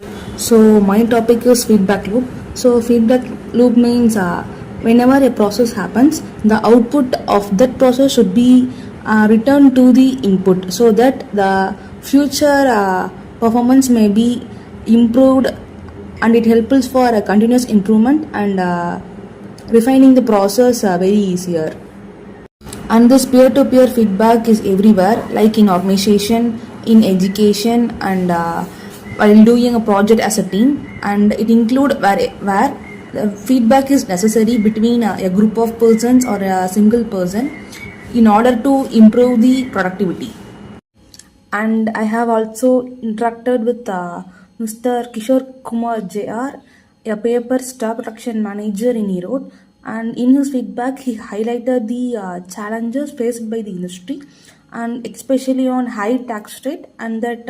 So my topic is feedback loop. So feedback loop means whenever a process happens, the output of that process should be returned to the input, so that the future performance may be improved, and it helps for a continuous improvement and refining the process very easier. And this peer-to-peer feedback is everywhere, like in organization, in education, and while doing a project as a team. And it include where the feedback is necessary between a group of persons or a single person in order to improve the productivity. And I have also interacted with Mr. Kishore Kumar JR, a paper staff production manager in Erode. And in his feedback, he highlighted the challenges faced by the industry, and especially on high tax rate, and that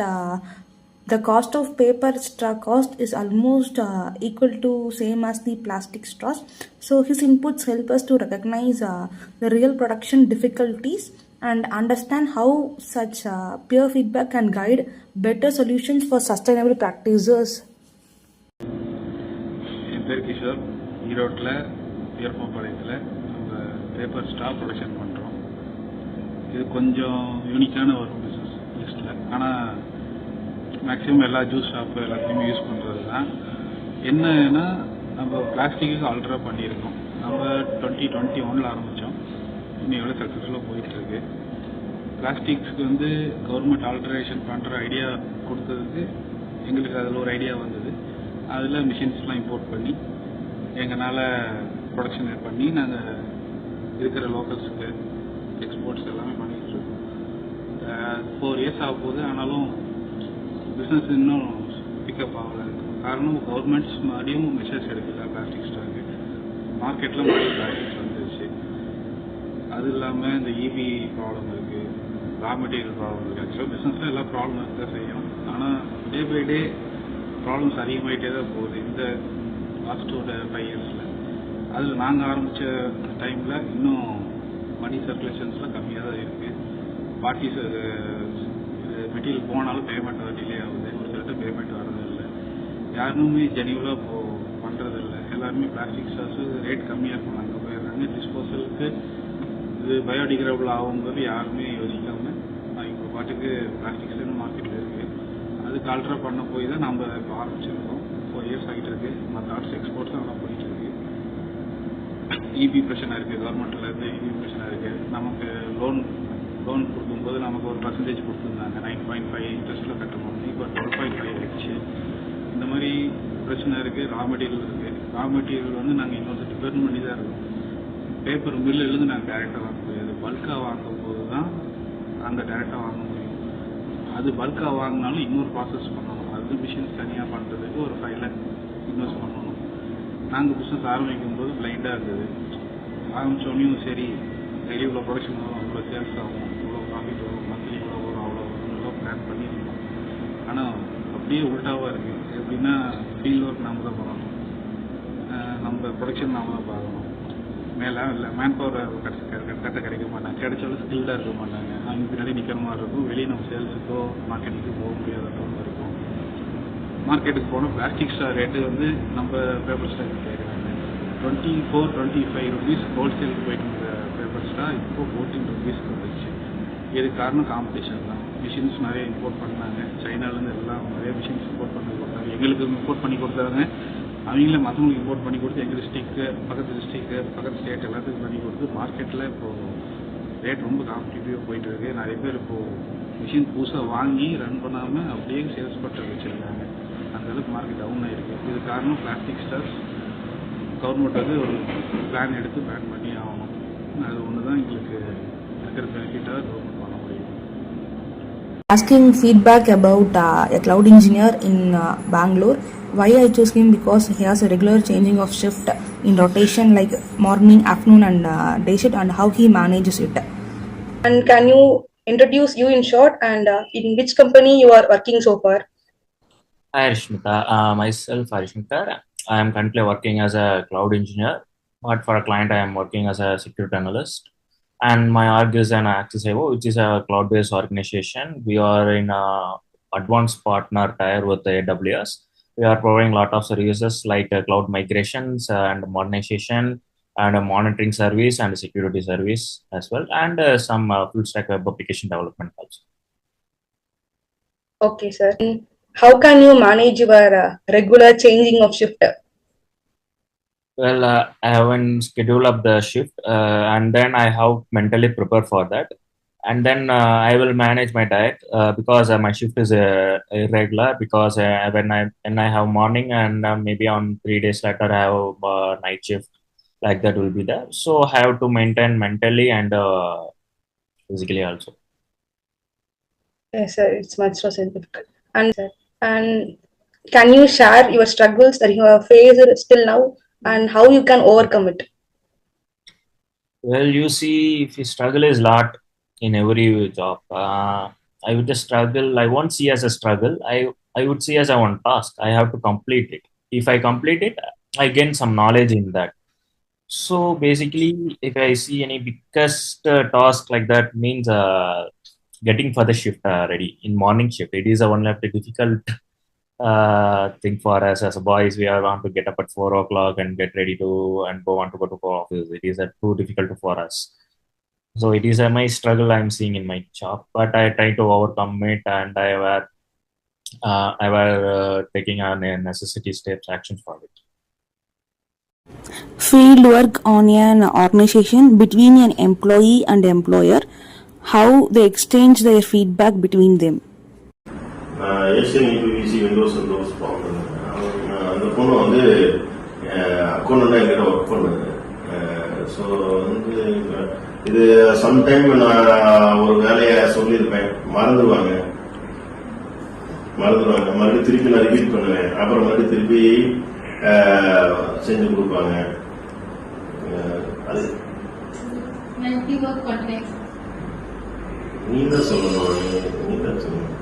the cost of paper straw cost is almost equal to same as the plastic straws. So his inputs help us to recognize the real production difficulties and understand how such peer feedback can guide better solutions for sustainable practices. என் பேர் கிஷோர். ஈரோட்டில் வீரப்பம்பாளையத்தில் நம்ம paper straw production பண்ணுறோம். இது கொஞ்சம் யூனிக்கான ஒரு business லிஸ்ட்டில், ஆனால் மேக்ஸிமம் எல்லா ஜூஸ் ஷாப்பு எல்லாத்தையுமே யூஸ் பண்ணுறது தான். என்னன்னா நம்ம பிளாஸ்டிக்கு ஆல்ட்ரா பண்ணியிருக்கோம். நம்ம 2021 ஆரம்பித்தோம், இன்னையோட சக்ஸஸ்ஃபுல்லாக போயிட்டுருக்கு. பிளாஸ்டிக்ஸ்க்கு கவர்மெண்ட் ஆல்ட்ரேஷன் பண்ணுற ஐடியா கொடுத்ததுக்கு எங்களுக்கு அதில் ஒரு ஐடியா வந்தது. அதில் மிஷின்ஸ்லாம் இம்போர்ட் பண்ணி எங்களால் ப்ரொடக்ஷன் பண்ணி நாங்கள் இருக்கிற லோக்கல்ஸுக்கு எக்ஸ்போர்ட்ஸ் எல்லாமே பண்ணிகிட்ருக்கோம். 4 இயர்ஸ் ஆக போகுது, ஆனாலும் பிஸ்னஸ் இன்னும் பிக்கப் ஆகலை. காரணம் கவர்மெண்ட்ஸ் மறுபடியும் மெஷர்ஸ் எடுக்கல. பிளாஸ்டிக் ஸ்டாக்கு மார்க்கெட்டில் மறுபடியும் பிளாஸ்டிக்ஸ் வந்துருச்சு. அது இல்லாமல் இந்த இபி ப்ராப்ளம் இருக்குது, ரா மெட்டீரியல் ப்ராப்ளம் இருக்குது. ஆக்சுவலாக பிஸ்னஸில் எல்லா ப்ராப்ளம் இருக்க தான் செய்யும், ஆனால் டே பை டே ப்ராப்ளம்ஸ் அதிகமாகிட்டே தான் போகுது இந்த லாஸ்ட் ஒரு 5 இயர்ஸில். அதில் நாங்கள் ஆரம்பித்த டைமில் இன்னும் மணி சர்க்குலேஷன்ஸ்லாம் கம்மியாக தான் இருக்குது. பார்ட்டிஸ் மெட்டீரியல் போனாலும் பேமெண்ட் டிலே ஆகுது, ஒரு சிலர்கிட்ட பேமெண்ட் வரதில்லை, யாருமே ஜெனியூலாக இப்போது பண்ணுறதில்லை. எல்லாருமே பிளாஸ்டிக் ஸ்டார்ஸு ரேட் கம்மியாக இருக்கும் அங்கே போயிடுறாங்க. டிஸ்போசலுக்கு இது பயோடிகிரேடபிள் ஆகும்போது யாருமே யோசிக்காமல் இப்போ பாட்டுக்கு பிளாஸ்டிக்ஸ் மார்க்கெட்டில் இருக்குது. அதுக்கு ஆல்ட்ரா பண்ண போய் தான் நம்ம இப்போ ஆரம்பிச்சிருக்கோம். 4 இயர்ஸ் ஆகிட்டு இருக்கு. மற்ற ஆர்ட்ஸ் எக்ஸ்போர்ட்ஸும் நல்லா போயிட்டு இருக்கு. இபி பிரச்சனை இருக்குது, கவர்மெண்ட்டில் இருந்து இபி பிரச்சனை இருக்குது. நமக்கு லோன் கொடுக்கும்போது நமக்கு ஒரு பர்சன்டேஜ் கொடுத்துருந்தாங்க, 9.5 இன்ட்ரெஸ்ட்டில் கட்டணும். இப்போ 12.5 ஆயிடுச்சு. இந்த மாதிரி பிரச்சனை இருக்குது. ரா மெட்டீரியல் இருக்குது. ரா மெட்டீரியல் நாங்கள் இன்னொரு டிபெண்ட் பண்ணி தான் இருக்கோம். பேப்பர் மில்லிலேருந்து நாங்கள் டேரெக்டாக வாங்க முடியாது. பல்காக வாங்கும் போது தான் அங்கே டேரெக்டாக வாங்க முடியும். அது பல்காக வாங்கினாலும் இன்னொரு ப்ராசஸ் பண்ணணும். அது மிஷின்ஸ் தனியாக பண்ணுறதுக்கு ஒரு 5 lakh இன்வெஸ்ட் பண்ணணும். நாங்கள் பிஸ்னஸ் ஆரம்பிக்கும் போது பிளைண்டாக இருந்தது. ஆரம்பித்தோடனையும் சரி டெய்லி இவ்வளோ ப்ரொடக்ஷன் வரும், இவ்வளோ சேல்ஸ் ஆகும், இவ்வளோ ப்ராஃபிட் வரும், மந்த்லி இவ்வளோ வரும், அவ்வளோ இவ்வளோ பிளான் பண்ணியிருக்கோம். ஆனால் அப்படியே உல்ட்டாவாக இருக்குது. எப்படின்னா ஃபீல்ட் ஒர்க் நாம் தான் பண்ணணும், நம்ம ப்ரொடக்ஷன் நாம் தான் பார்க்கணும். மேலே இல்லை மேன் பவர் கரெக்டாக கிடைக்க மாட்டாங்க, கிடைச்சாலும் ஸ்கில்டாக இருக்க மாட்டாங்க. அவங்க பின்னாடி நிற்கிற மாதிரி இருக்கும். வெளியே நம்ம சேல்ஸுக்கோ மார்க்கெட்டுக்கு போக முடியாத மாதிரி இருக்கும். மார்க்கெட்டுக்கு போனால் பிளாஸ்டிக் ஸ்டார் ரேட்டு நம்ம பேப்பர் ஸ்டார் கேட்குறாங்க 24-25 rupees ஹோல்சேலுக்கு போயிட்டு இருந்த பேப்பர் ஸ்டார் இப்போ 14 rupees வந்துச்சு. இதுக்கு காரணம் காம்படிஷன் தான். மிஷின்ஸ் நிறைய இம்போர்ட் பண்ணாங்க. சைனாலேருந்து எல்லாம் நிறைய மிஷின்ஸ் இம்போர்ட் பண்ணி கொடுத்தாங்க. எங்களுக்கு இம்போர்ட் பண்ணி கொடுத்தாங்க. அவங்கள மற்றவங்களுக்கு இம்போர்ட் பண்ணி கொடுத்து எங்கள் டிஸ்ட்ரிக்ட்டு, பக்கத்து டிஸ்ட்ரிக்ட்டு, பக்கத்து ஸ்டேட் எல்லாத்துக்கும் பண்ணி கொடுத்து மார்க்கெட்டில் இப்போது ரேட் ரொம்ப காம்படிட்டிவாக போயிட்டு இருக்கு. நிறைய பேர் இப்போது மிஷின் புதுசாக வாங்கி ரன் பண்ணாமல் அப்படியே சேல்ஸ் பண்ணுறது வச்சுருக்காங்க. அந்தளவுக்கு மார்க்கெட் டவுன் ஆகிருக்கு. இது காரணம் பிளாஸ்டிக் ஸ்டார்ஸ் கவர்மெண்ட் ஒரு பிளான் எடுத்து பேன் பண்ணி ஆகணும். அது ஒன்று தான் எங்களுக்கு இருக்கிற பெனிஃபிட்டாக கவர்மெண்ட் பண்ண முடியும். Asking feedback about a cloud engineer in Bangalore. Why I chose him? Because he has a regular changing of shift in rotation, like morning, afternoon, and day shift, and how he manages it. And can you introduce you in short, and in which company you are working so far? Hi Rishmita, myself Rishmita. I am currently working as a cloud engineer, but for a client I am working as a security analyst. And my org is an Accessivo, which is a cloud-based organization. We are in a advanced partner tier with the AWS. we are providing a lot of services like cloud migrations and modernization and a monitoring service and a security service as well, and some full stack web application development also. Okay, sir. How can you manage your regular changing of shift? Well, I haven't scheduled up the shift, and then I have mentally prepared for that, and then I will manage my diet because my shift is irregular. Because when I have morning and maybe on 3 days later I have night shift, like that will be there. So I have to maintain mentally and physically also. Yes, sir. It's much so significant. And sir, and can you share your struggles that you have faced still now, and how you can overcome it? Well, you see, if you struggle is lot in every job. I would just struggle. I won't see as a struggle. I would see as a one task. I have to complete it. If I complete it, I gain some knowledge in that. So basically, if I see any biggest task like that, means getting for the shift ready in morning shift. It is a one of the difficult thing for us as a boys. We are want to get up at 4 o'clock and get ready to and want to go to office. It is too difficult for us. So it is my struggle I'm seeing in my job, but I try to overcome it, and I were taking on necessity steps, actions for it. Field work on an organization between an employee and employer, how they exchange their feedback between them. Asian UPVC Windows and doors பார்க்கணும். அந்த பொண்ணு வந்து அக்கௌண்ட்டாக எங்கிட்ட work பண்ணுது. So வந்து இது sometime நான் ஒரு வேலையை சொல்லியிருப்பேன், மறந்துடுவாங்க, மறுபடியும் திருப்பி நான் ரிப்பீட் பண்ணுவேன், அப்புறம் மறுபடியும் திருப்பி செஞ்சு கொடுப்பாங்க. அது நீ தான் சொல்லணும், நீ தான் சொல்லணும்.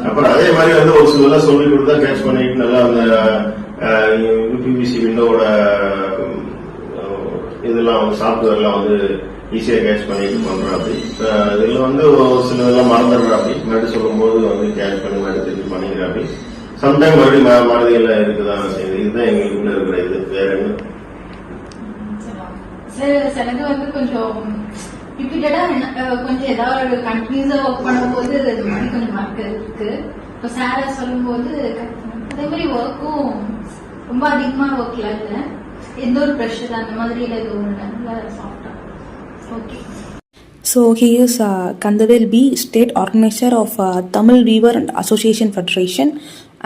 அப்புறம் அதே மாதிரி வந்து ஒரு சில சொல்லி கொடுத்தா கேட்ச் பண்ணிட்டு நல்லா அந்த யூபிவிசி விண்டோட இதெல்லாம் சாஃப்ட்வேர் எல்லாம் வந்து ஈஸியா கேட்ச் பண்ணிட்டு பண்றாப்படி. இதுல வந்து ஒரு சில இதெல்லாம் மறந்துடுறாப்படி, மறுபடியும் சொல்லும் போது வந்து கேட்ச் பண்ணி மறுபடியும் திருப்பி பண்ணிக்கிறாப்படி. சம்டைம் மறுபடியும் மறதிகள் இருக்குதான் செய்யுது. இதுதான் எங்களுக்குள்ள இருக்கிற இது. வேற என்ன சிலது வந்து கொஞ்சம் ரிப்பீட்டடா கொஞ்சம் ஏதாவது கண்டினியூஸா ஒர்க் பண்ணும்போது அது மாதிரி கொஞ்சம் மார்க் இருக்கு. இப்போ சாரா சொல்லும் போது அதே மாதிரி ஒர்க்கும் ரொம்ப அதிகமா ஒர்க்ல இல்ல, எந்த ஒரு ப்ரெஷர் அந்த மாதிரி எதுவும் இல்லை, நல்லா சாஃப்டா. Okay. So he is Kandavel B, state organizer of Tamil Weaver and Association Federation,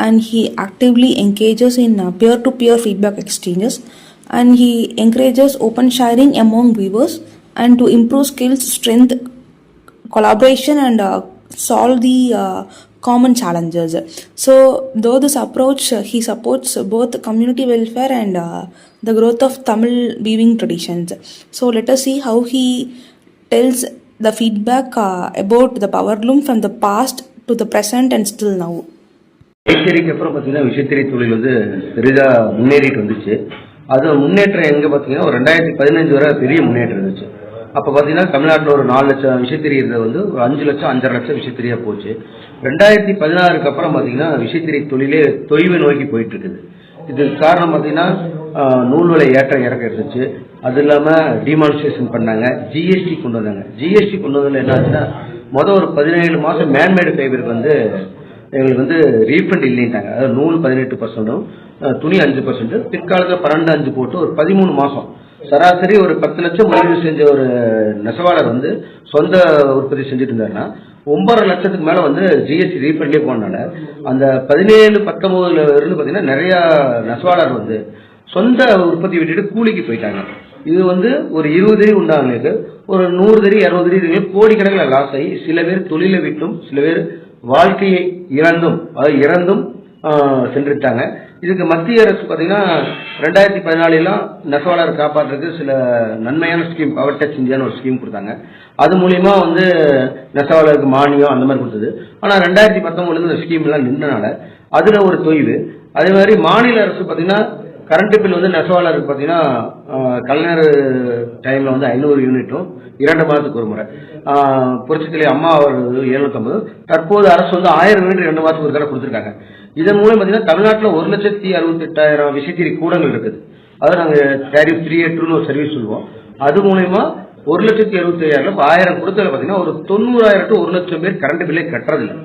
and he actively engages in peer-to-peer feedback exchanges, and he encourages open sharing among weavers and to improve skills, strength, collaboration, and solve the common challenges. So though this approach, he supports both community welfare and the growth of Tamil weaving traditions. So let us see how he tells the feedback about the power loom from the past to the present and still now. விசைத்தறிக்கு அப்புறம் பார்த்தீங்கன்னா விசைத்தறி தொழில் வந்து பெரிதாக முன்னேறிட்டு வந்துச்சு. அது முன்னேற்றம் எங்கே பார்த்தீங்கன்னா ஒரு 2015 வரை பெரிய முன்னேற்றம் இருந்துச்சு. அப்போ பார்த்தீங்கன்னா தமிழ்நாட்டில் ஒரு 4 லட்சம் விசைத்தறி இருந்தது வந்து ஒரு 5 லட்சம் 5.5 லட்சம் விசைத்தறியாக போச்சு. 2016க்கு அப்புறம் பார்த்தீங்கன்னா விசைத்தறி தொழிலே தொய்வை நோக்கி போயிட்டு இருக்குது. இதுக்கு காரணம் பார்த்தீங்கன்னா நூல் விலை ஏற்ற இறக்க இருந்துச்சு. அது இல்லாமல் டிமானிஸ்ட்ரேஷன் பண்ணாங்க, ஜிஎஸ்டி கொண்டு வந்தாங்க. ஜிஎஸ்டி கொண்டு வந்ததில் என்ன ஆச்சுன்னா மொதல் ஒரு 17 மாதம் மேன்மேடு ஃபைபருக்கு வந்து எங்களுக்கு வந்து ரீஃபண்ட் இல்லைன்ட்டாங்க. அதாவது நூல் 18%, துணி 5%, பிற்காலத்தில் 12.5 போட்டு ஒரு 13 மாதம் சராசரி ஒரு 10 லட்சம் முதலீடு செஞ்ச ஒரு நெசவாளர் வந்து சொந்த உற்பத்தி செஞ்சுட்டு இருந்தாருன்னா 9.5 லட்சத்துக்கு மேலே வந்து ஜிஎஸ்டி ரீஃபண்ட்லேயே போனால அந்த 17-19 இருந்து பார்த்தீங்கன்னா நிறையா நெசவாளர் வந்து சொந்த உற்பத்தி விட்டுட்டு கூலிக்கு போயிட்டாங்க. இது வந்து ஒரு 20 தறி உண்டாங்களுக்கு ஒரு 100 தறி 60 தறி கோடிக்கணக்கில் லாஸ் ஆகி சில பேர் தொழிலை விட்டும் சில பேர் வாழ்க்கையை இறந்தும் சென்றுட்டாங்க. இதுக்கு மத்திய அரசு பார்த்தீங்கன்னா 2014 நெசவாளர் காப்பாற்றுறதுக்கு சில நன்மையான ஸ்கீம், பவர் டச் இந்தியான்னு ஒரு ஸ்கீம் கொடுத்தாங்க. அது மூலியமா வந்து நெசவாளருக்கு மானியம் அந்த மாதிரி கொடுத்தது. ஆனால் 2019 இந்த ஸ்கீம் எல்லாம் நின்றனால அதுல ஒரு தொய்வு. அதே மாதிரி மாநில அரசு பார்த்தீங்கன்னா கரண்ட் பில் வந்து நெசவாளருக்கு பார்த்தீங்கன்னா கலைஞர் டைமில் வந்து 500 யூனிட்டும் 2 மாதத்துக்கு ஒரு முறை, புரட்சித்தலை அம்மா அவர்கள் 750, தற்போது அரசு வந்து 1000 யூனிட் 2 மாதத்துக்கு ஒரு தடவை கொடுத்துருக்காங்க. இதன் மூலம் பார்த்தீங்கன்னா தமிழ்நாட்டில் 1,68,000 விசைத்தறி கூடங்கள் இருக்குது. அதை நாங்கள் டேரிஃப் 382ன்னு ஒரு சர்வீஸ் சொல்லுவோம். அது மூலயமா 1,75,000 1000 கொடுத்ததில் பார்த்தீங்கன்னா ஒரு 90,000 to 1,00,000 பேர் கரண்ட் பில்லை கட்டுறதில்லை.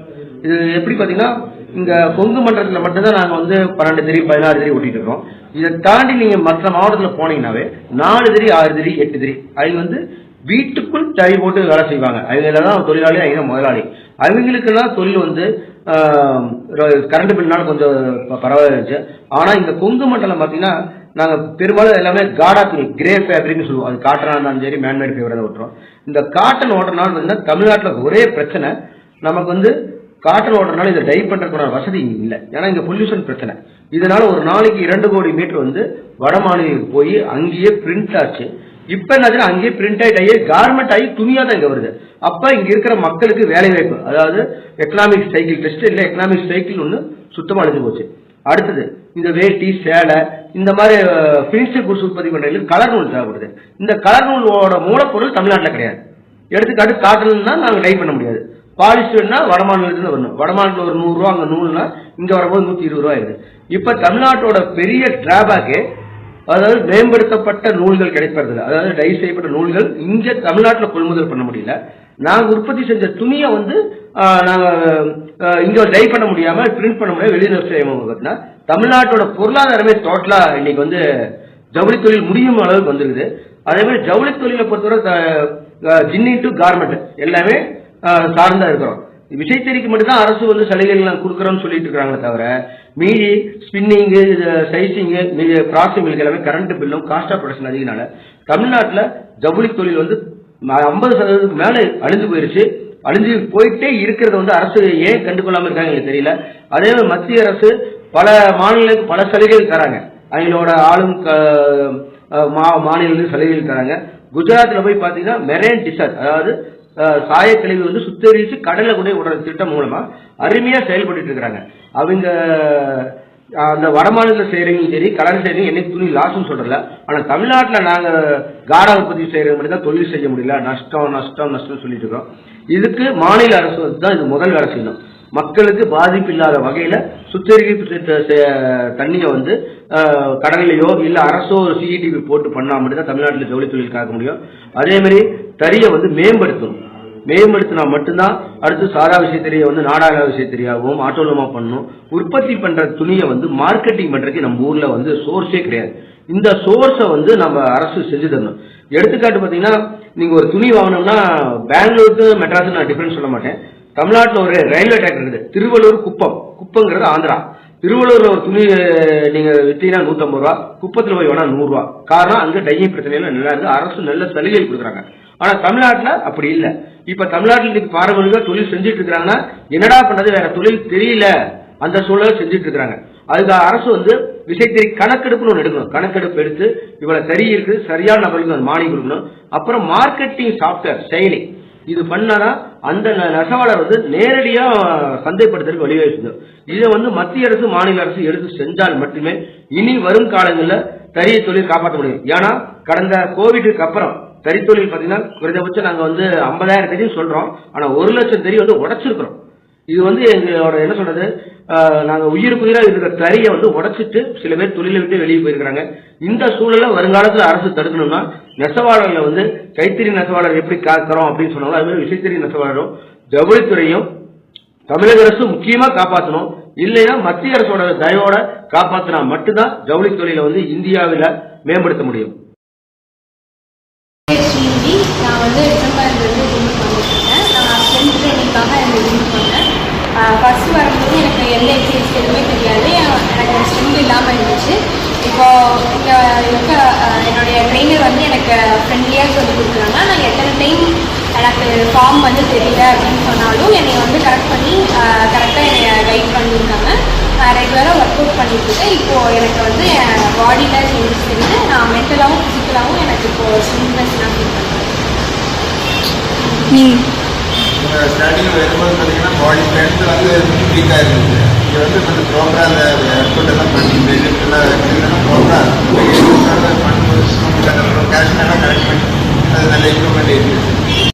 இது எப்படி பார்த்தீங்கன்னா இங்க கொங்கு மண்டலத்தில் மட்டும்தான் நாங்கள் வந்து 12 திரி 16 திரி ஓட்டிட்டு இருக்கோம். இதை தாண்டி நீங்க மற்ற மாவட்டத்தில் போனீங்கன்னாவே 4 திரி 6 திரி 8 திரி அவங்க வந்து வீட்டுக்குள் தறி போட்டு வேலை செய்வாங்க. அவங்க தான் தொழிலாளி, அவங்க தான் முதலாளி. அவங்களுக்கெல்லாம் தொழில் வந்து கரண்ட் பில்னால கொஞ்சம் பரவாயில்லை. ஆனா இந்த கொங்கு மண்டலம் பார்த்தீங்கன்னா நாங்கள் பெரும்பாலும் எல்லாமே காடா துணி, கிரே ஃபேப்ரிக்னு சொல்லுவோம். அது காட்டனா இருந்தாலும் சரி, மேன்மேட் ஃபேப்ரிக் ஓட்டுறோம். இந்த காட்டன் ஓட்டுறதுனால பார்த்தீங்கன்னா தமிழ்நாட்டில் ஒரே பிரச்சனை, நமக்கு வந்து காட்டன் ஓட்டுறதுனால இதை டை பண்றதுக்கான வசதி இல்லை. ஏன்னா இங்க பொல்யூஷன் பிரச்சனை. இதனால ஒரு நாளைக்கு 2 கோடி மீட்டர் வந்து வட மாநிலத்துக்கு போய் அங்கேயே பிரிண்ட் ஆச்சு. இப்ப என்ன அங்கேயே பிரிண்ட் ஆகி கார்மெண்ட் ஆகி துணியா தான் இங்க வருது. அப்ப இங்க இருக்கிற மக்களுக்கு வேலை வாய்ப்பு, அதாவது எக்கனாமிக் சைக்கிள் டெஸ்ட் இல்ல எக்கனாமிக் சைக்கிள் ஒண்ணு சுத்தமா அழிஞ்சு போச்சு. அடுத்தது இந்த வேட்டி சேலை இந்த மாதிரி பினிஷ் குட்ஸ் உற்பத்தி பண்றதுக்கு கலர் நூல் தேவைப்படுது. இந்த கலர் நூலோட மூலப்பொருள் தமிழ்நாட்டில் கிடையாது. எடுத்துக்காட்டு காட்டணும்னா நாங்கள் டை பண்ண முடியாது. பாலிஸ்டர்னா வடமாநிலத்துல வரணும். வடமாநிலத்தில் ஒரு 100 ரூபா அங்க நூல்னா இங்க வரும்போது 120 ரூபாய் ஆயிடுது. இப்ப தமிழ்நாட்டோட பெரிய டிராபேக்கே அதாவது மேம்படுத்தப்பட்ட நூல்கள் கிடைப்பதில்லை. அதாவது டை செய்யப்பட்ட நூல்கள் இங்க தமிழ்நாட்டில் கொள்முதல் பண்ண முடியல. நாங்க உற்பத்தி செஞ்ச துணியை வந்து நாங்க இங்க டை பண்ண முடியாம பிரிண்ட் பண்ண முடியாம வெளியில தமிழ்நாட்டோட பொருளாதாரமே டோட்டலா இன்னைக்கு வந்து ஜவுளி தொழில் முடியும் அளவுக்கு வந்துருக்குது. அதே மாதிரி ஜவுளி தொழிலை பொறுத்தவரை ஜின்னி டு கார்மெண்ட் எல்லாமே சார்ந்தா இருக்கிறோம். விசைத்தறிக்கு மட்டும்தான் அரசு வந்து சலுகைகள் கொடுக்குறோம்னு சொல்லிட்டு இருக்காங்களே தவிர மீதி ஸ்பின்னிங்கு, சைசிங்கு, ப்ராசஸிங் மில்லுக்கு எல்லாமே கரண்ட் பில்லும் காஸ்ட் ஆஃப் ப்ரொடக்ஷன் அதிகனால தமிழ்நாட்டில் ஜவுளி தொழில் வந்து 50% மேலே அழிஞ்சு போயிருச்சு. அழிஞ்சு போயிட்டே இருக்கிறத வந்து அரசு ஏன் கண்டுகொள்ளாம இருக்காங்க எனக்கு தெரியல. அதே மாதிரி மத்திய அரசு பல மாநிலங்களுக்கு பல சலுகைகள் தராங்க. அவங்களோட ஆளும் மாநிலங்களுக்கு சலுகைகள் தராங்க. குஜராத்தில் போய் பார்த்தீங்கன்னா மெரைன் டிசர்ட், அதாவது சாயக்கழிவு வந்து சுத்தரிச்சு கடலை கூட விடுற திட்டம் மூலமா அருமையா செயல்பட்டு இருக்கிறாங்க. அவங்க அந்த வட மாநிலத்தில் செய்யறவங்க சரி, கலர் செய்யறவங்க என்னைக்கு துணி லாஸ்ன்னு சொல்றல. ஆனா தமிழ்நாட்டில் நாங்க காடா உற்பத்தி செய்யறது மட்டும் தான் தொழில் செய்ய முடியல, நஷ்டம் நஷ்டம் நஷ்டம் சொல்லிட்டு இருக்கோம். இதுக்கு மாநில அரசு தான் இது முதல் வேலை செய்யணும். மக்களுக்கு பாதிப்பு இல்லாத வகையில சுத்திகரிப்பு தண்ணியை வந்து கடலையோ இல்ல அரசோ சிஇடிபி போட்டு பண்ணா மட்டும்தான் தமிழ்நாட்டில் ஜவுளி தொழில் காக்க முடியும். அதே மாதிரி தறியை வந்து மேம்படுத்தணும். மேம்படுத்தினா மட்டும்தான் அடுத்து சாதா விசைத்தறியை வந்து நாடாள விசைத்தறியாகவும் ஆட்டோனமா பண்ணணும். உற்பத்தி பண்ற துணியை வந்து மார்க்கெட்டிங் பண்றதுக்கு நம்ம ஊர்ல வந்து சோர்ஸே கிடையாது. இந்த சோர்ஸை வந்து நம்ம அரசு செஞ்சு தரணும். எடுத்துக்காட்டு பாத்தீங்கன்னா நீங்க ஒரு துணி வாங்கணும்னா பெங்களூருக்கு மெட்ராஸ் நான் டிஃபரன்ஸ் சொல்ல மாட்டேன். தமிழ்நாட்டில் ஒரு ரயில்வே ட்ராக் இருக்குது, திருவள்ளூர் குப்பங்கிறது ஆந்திரா. திருவள்ளூர்ல ஒரு துணி நீங்க வித்தீங்கன்னா 150 ரூபா, குப்பத்தில் போய் வேணா 100 ரூபா. காரணம் அங்க டையிங் பிரச்சனையில நல்லா இருக்கு, அரசு நல்ல சலுகை கொடுக்குறாங்க. ஆனா தமிழ்நாட்டில் அப்படி இல்லை. இப்ப தமிழ்நாட்டில் இன்னைக்கு பாரம்பரிய தொழில் செஞ்சுட்டு இருக்காங்கன்னா என்னடா பண்ணது வேற தொழில் தெரியல அந்த சூழல் செஞ்சுட்டு இருக்காங்க. அதுக்கு அரசு வந்து விசைத்தறி கணக்கெடுப்புன்னு ஒன்று எடுக்கணும். கணக்கெடுப்பு எடுத்து இவ்வளவு தறி இருக்கு சரியான நபர்களுக்கு மானியம் கொடுக்கணும். அப்புறம் மார்க்கெட்டிங் சாஃப்ட்வேர் செயலி இது பண்ணாதான் அந்த நெசவாளர் வந்து நேரடியா சந்தைப்படுத்துறதுக்கு வழிவகுக்குது. இதை வந்து மத்திய அரசு மாநில அரசு எடுத்து செஞ்சால் மட்டுமே இனி வரும் காலங்களில் தறி தொழில் காப்பாற்ற முடியும். ஏன்னா கடந்த கோவிடுக்கு அப்புறம் தறி தொழில் பார்த்தீங்கன்னா குறைந்தபட்சம் நாங்கள் வந்து 50,000 தறி சொல்றோம். ஆனா 1,00,000 தறி வந்து உடைச்சிருக்கிறோம். இது வந்து எங்களோட என்ன சொல்றது, நாங்கள் உயிருக்குயிரா இருக்கிற தறியை வந்து உடைச்சிட்டு சில பேர் தொழிலை விட்டு வெளியே போயிருக்கிறாங்க. இந்த சூழலை வருங்காலத்தில் அரசு தடுக்கணும்னா நெசவாளர்களை வந்து கைத்தறி நெசவாளர் எப்படி காக்கிறோம் அப்படின்னு சொன்னாலும் அது மாதிரி விசைத்தறி நெசவாளரும் ஜவுளித்துறையும் தமிழக அரசு முக்கியமா காப்பாற்றணும். இல்லைன்னா மத்திய அரசோட தயவோட காப்பாற்றினா மட்டும்தான் ஜவுளி தொழிலை வந்து இந்தியாவில் மேம்படுத்த முடியும். நான் வந்து டிசம்பர்லேருந்து ரிமூவ் பண்ணிட்டுருக்கேன். நான் ஸ்ட்ரென்த் ட்ரைனிங்காக எனக்கு ரிமூவ் பண்ணேன். ஃபர்ஸ்ட் வரும்போது எனக்கு எந்த எக்ஸசைஸ் எதுவுமே தெரியாது, எனக்கு ஸ்ட்ரென்த் இல்லாமல் இருந்துச்சு. இப்போது இங்கே இருக்க என்னுடைய ட்ரெயினர் வந்து எனக்கு ஃப்ரெண்ட்லியாக சொல்லி கொடுக்குறாங்க. நான் எத்தனை டைம் எனக்கு ஃபார்ம் வந்து தெரியல அப்படின்னு சொன்னாலும் என்னை வந்து கரெக்ட் பண்ணி கரெக்டாக என்னை கைட் பண்ணியிருக்காங்க. நான் ரெகுலராக ஒர்க் அவுட் பண்ணிட்டுருக்கேன். இப்போது எனக்கு வந்து என் பாடியில் சேஞ்சஸ் தெரியுது. நான் மென்டலாகவும் ஃபிசிக்கலாகவும் எனக்கு இப்போது ஸ்ட்ரென்த்னஸ் நான் ஃபீல் பண்ணுறேன். ஸ்டார்டிங் வரும்போது பார்த்தீங்கன்னா பாடி ஸ்ட்ரென்த் வந்து வீக்காக இருந்துச்சு. இங்கே வந்து கொஞ்சம் ப்ராப்பராக அந்த ஒர்க் அவுட் எல்லாம் பண்ணி ப்ராப்பராக பண்ணும்போது கேஷ் எல்லாம் கரெக்ட் பண்ணி அது நல்ல இம்ப்ரூவ்மெண்ட் இருக்குது